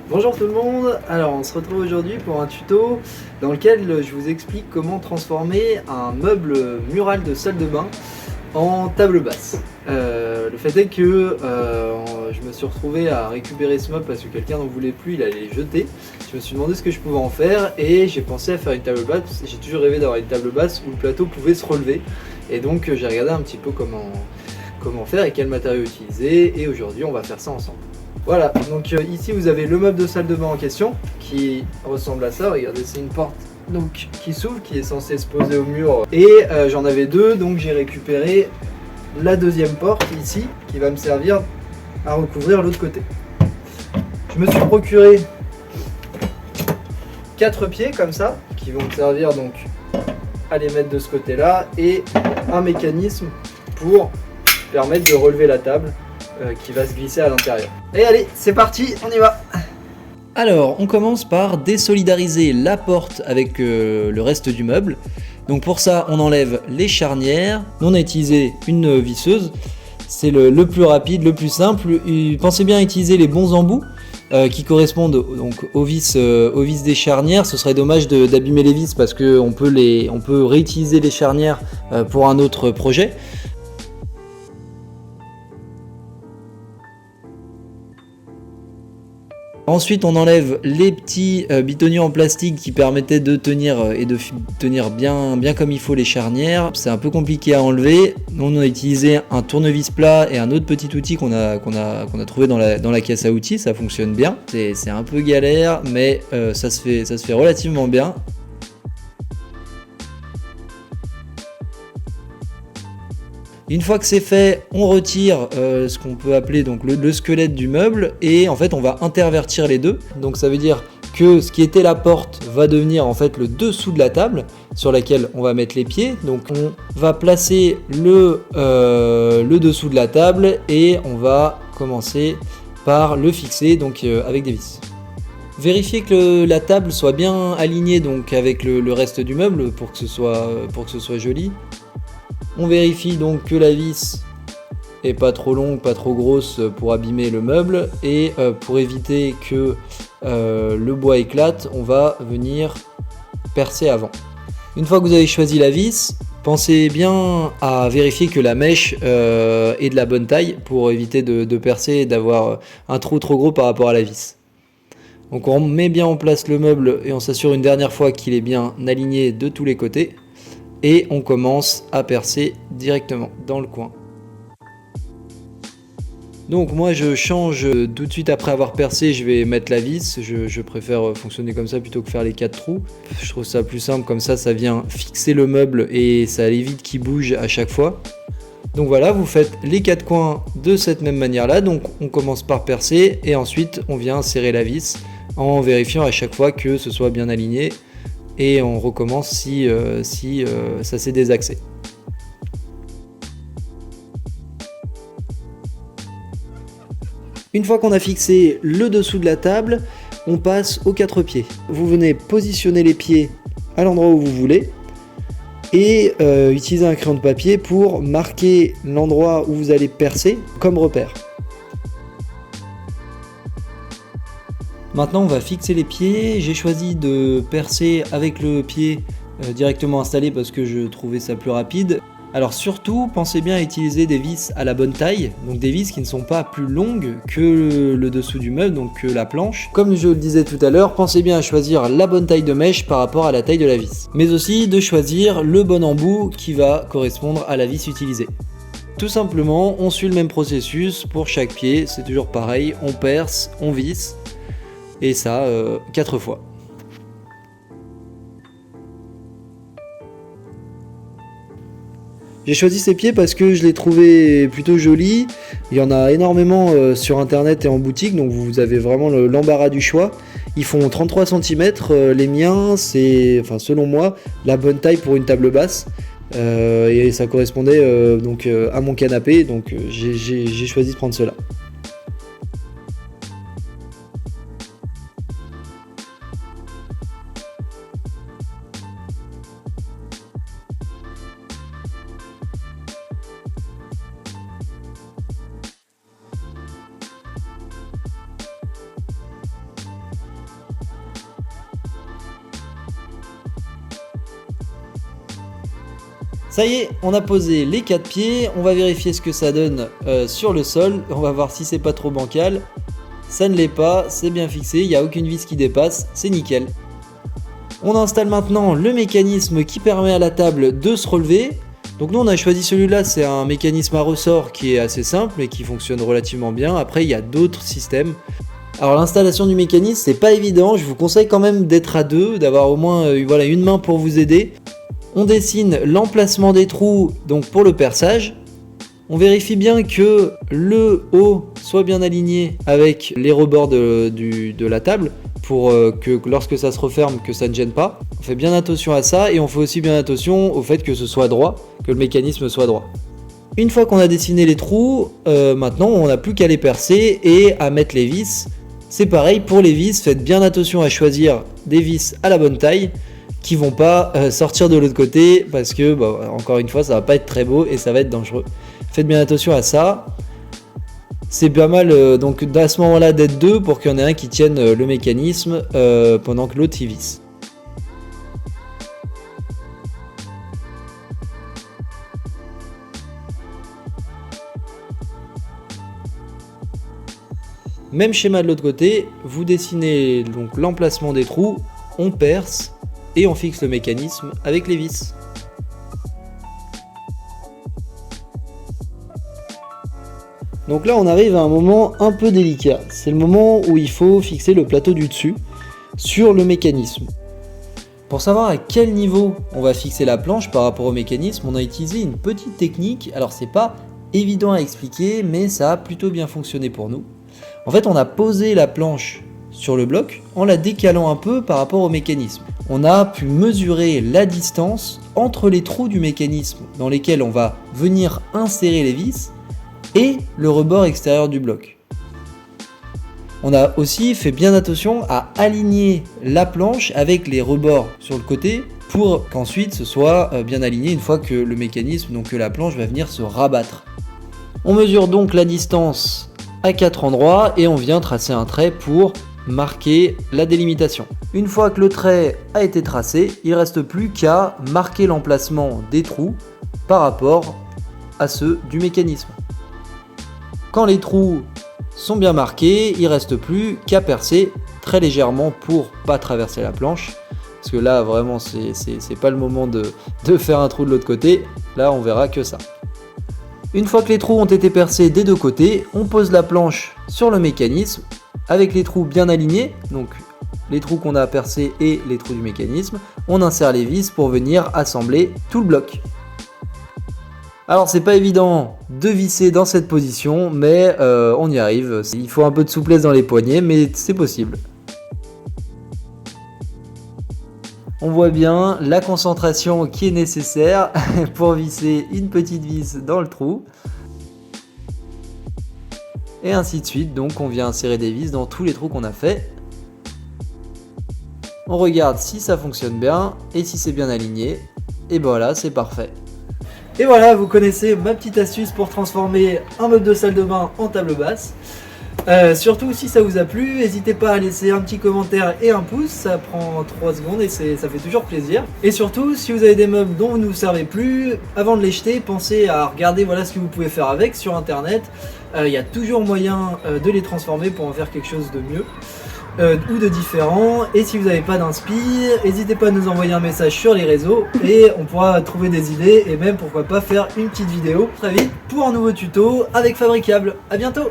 Bonjour tout le monde, alors on se retrouve aujourd'hui pour un tuto dans lequel je vous explique comment transformer un meuble mural de salle de bain en table basse. Le fait est que je me suis retrouvé à récupérer ce meuble parce que quelqu'un n'en voulait plus, il allait les jeter. Je me suis demandé ce que je pouvais en faire et j'ai pensé à faire une table basse. J'ai toujours rêvé d'avoir une table basse où le plateau pouvait se relever et donc j'ai regardé un petit peu comment faire et quel matériau utiliser, et aujourd'hui on va faire ça ensemble. Voilà, donc ici vous avez le meuble de salle de bain en question qui ressemble à ça. Regardez, c'est une porte donc qui s'ouvre, qui est censée se poser au mur, et j'en avais deux, donc j'ai récupéré la deuxième porte ici qui va me servir à recouvrir l'autre côté. Je me suis procuré 4 pieds comme ça qui vont me servir donc à les mettre de ce côté là, et un mécanisme pour permettre de relever la table qui va se glisser à l'intérieur. Et allez, c'est parti, on y va. Alors, on commence par désolidariser la porte avec le reste du meuble. Donc pour ça, on enlève les charnières. On a utilisé une visseuse. C'est le plus rapide, le plus simple. Pensez bien à utiliser les bons embouts qui correspondent donc aux vis des charnières. Ce serait dommage d'abîmer les vis parce qu'on peut réutiliser les charnières pour un autre projet. Ensuite, on enlève les petits bitonniers en plastique qui permettaient de tenir et de tenir bien comme il faut les charnières. C'est un peu compliqué à enlever. On a utilisé un tournevis plat et un autre petit outil qu'on a trouvé dans la caisse à outils. Ça fonctionne bien. C'est un peu galère, mais ça se fait relativement bien. Une fois que c'est fait, on retire ce qu'on peut appeler donc le squelette du meuble, et en fait on va intervertir les deux. Donc ça veut dire que ce qui était la porte va devenir en fait le dessous de la table sur laquelle on va mettre les pieds. Donc on va placer le dessous de la table et on va commencer par le fixer donc avec des vis. Vérifiez que la table soit bien alignée donc avec le reste du meuble pour que ce soit joli. On vérifie donc que la vis est pas trop longue, pas trop grosse pour abîmer le meuble, et pour éviter que le bois éclate, on va venir percer avant. Une fois que vous avez choisi la vis, pensez bien à vérifier que la mèche est de la bonne taille pour éviter de percer et d'avoir un trou trop gros par rapport à la vis. Donc on met bien en place le meuble et on s'assure une dernière fois qu'il est bien aligné de tous les côtés. Et on commence à percer directement dans le coin. Donc moi je change tout de suite après avoir percé, je vais mettre la vis. Je préfère fonctionner comme ça plutôt que faire les 4 trous. Je trouve ça plus simple, comme ça vient fixer le meuble et ça évite qu'il bouge à chaque fois. Donc voilà, vous faites les 4 coins de cette même manière là. Donc on commence par percer et ensuite on vient serrer la vis en vérifiant à chaque fois que ce soit bien aligné. Et on recommence si ça s'est désaxé. Une fois qu'on a fixé le dessous de la table, on passe aux 4 pieds. Vous venez positionner les pieds à l'endroit où vous voulez et utiliser un crayon de papier pour marquer l'endroit où vous allez percer comme repère. Maintenant on va fixer les pieds. J'ai choisi de percer avec le pied directement installé parce que je trouvais ça plus rapide. Alors surtout, pensez bien à utiliser des vis à la bonne taille, donc des vis qui ne sont pas plus longues que le dessous du meuble, donc que la planche. Comme je le disais tout à l'heure, pensez bien à choisir la bonne taille de mèche par rapport à la taille de la vis. Mais aussi de choisir le bon embout qui va correspondre à la vis utilisée. Tout simplement, on suit le même processus pour chaque pied, c'est toujours pareil, on perce, on visse. Et ça 4 fois. J'ai choisi ces pieds parce que je les trouvais plutôt jolis. Il y en a énormément sur internet et en boutique, donc vous avez vraiment l'embarras du choix. Ils font 33 cm, les miens c'est, enfin selon moi, la bonne taille pour une table basse. Et ça correspondait donc à mon canapé, donc j'ai choisi de prendre cela. Ça y est, on a posé les 4 pieds, on va vérifier ce que ça donne sur le sol, on va voir si c'est pas trop bancal. Ça ne l'est pas, c'est bien fixé, il n'y a aucune vis qui dépasse, c'est nickel. On installe maintenant le mécanisme qui permet à la table de se relever. Donc nous on a choisi celui-là, c'est un mécanisme à ressort qui est assez simple et qui fonctionne relativement bien. Après il y a d'autres systèmes. Alors l'installation du mécanisme c'est pas évident, je vous conseille quand même d'être à deux, d'avoir au moins voilà, une main pour vous aider. On dessine l'emplacement des trous donc pour le perçage. On vérifie bien que le haut soit bien aligné avec les rebords de la table pour que lorsque ça se referme, que ça ne gêne pas. On fait bien attention à ça et on fait aussi bien attention au fait que ce soit droit, que le mécanisme soit droit. Une fois qu'on a dessiné les trous, maintenant on n'a plus qu'à les percer et à mettre les vis. C'est pareil pour les vis, faites bien attention à choisir des vis à la bonne taille qui vont pas sortir de l'autre côté parce que encore une fois ça va pas être très beau et ça va être dangereux. Faites bien attention à ça. C'est pas mal donc à ce moment là d'être deux pour qu'il y en ait un qui tienne le mécanisme pendant que l'autre y visse. Même schéma de l'autre côté, vous dessinez donc l'emplacement des trous, on perce et on fixe le mécanisme avec les vis. Donc là on arrive à un moment un peu délicat, c'est le moment où il faut fixer le plateau du dessus sur le mécanisme. Pour savoir à quel niveau on va fixer la planche par rapport au mécanisme, on a utilisé une petite technique, alors c'est pas évident à expliquer mais ça a plutôt bien fonctionné pour nous. En fait on a posé la planche sur le bloc en la décalant un peu par rapport au mécanisme. On a pu mesurer la distance entre les trous du mécanisme dans lesquels on va venir insérer les vis et le rebord extérieur du bloc. On a aussi fait bien attention à aligner la planche avec les rebords sur le côté pour qu'ensuite ce soit bien aligné une fois que le mécanisme, donc que la planche va venir se rabattre. On mesure donc la distance à 4 endroits et on vient tracer un trait pour marquer la délimitation. Une fois que le trait a été tracé, il ne reste plus qu'à marquer l'emplacement des trous par rapport à ceux du mécanisme. Quand les trous sont bien marqués, il ne reste plus qu'à percer très légèrement pour pas traverser la planche. Parce que là vraiment c'est pas le moment de faire un trou de l'autre côté, là on verra que ça. Une fois que les trous ont été percés des deux côtés, on pose la planche sur le mécanisme avec les trous bien alignés, donc les trous qu'on a percés et les trous du mécanisme. On insère les vis pour venir assembler tout le bloc. Alors c'est pas évident de visser dans cette position, mais on y arrive. Il faut un peu de souplesse dans les poignets, mais c'est possible. On voit bien la concentration qui est nécessaire pour visser une petite vis dans le trou. Et ainsi de suite, donc on vient insérer des vis dans tous les trous qu'on a fait. On regarde si ça fonctionne bien et si c'est bien aligné. Et voilà, c'est parfait. Et voilà, vous connaissez ma petite astuce pour transformer un meuble de salle de bain en table basse. Surtout si ça vous a plu, n'hésitez pas à laisser un petit commentaire et un pouce, ça prend 3 secondes et ça fait toujours plaisir. Et surtout, si vous avez des meubles dont vous ne vous servez plus, avant de les jeter, pensez à regarder voilà ce que vous pouvez faire avec sur internet. Il y a toujours moyen de les transformer pour en faire quelque chose de mieux. Ou de différents. Et si vous n'avez pas d'inspi, n'hésitez pas à nous envoyer un message sur les réseaux et on pourra trouver des idées et même pourquoi pas faire une petite vidéo très vite pour un nouveau tuto avec Fabricable. À bientôt.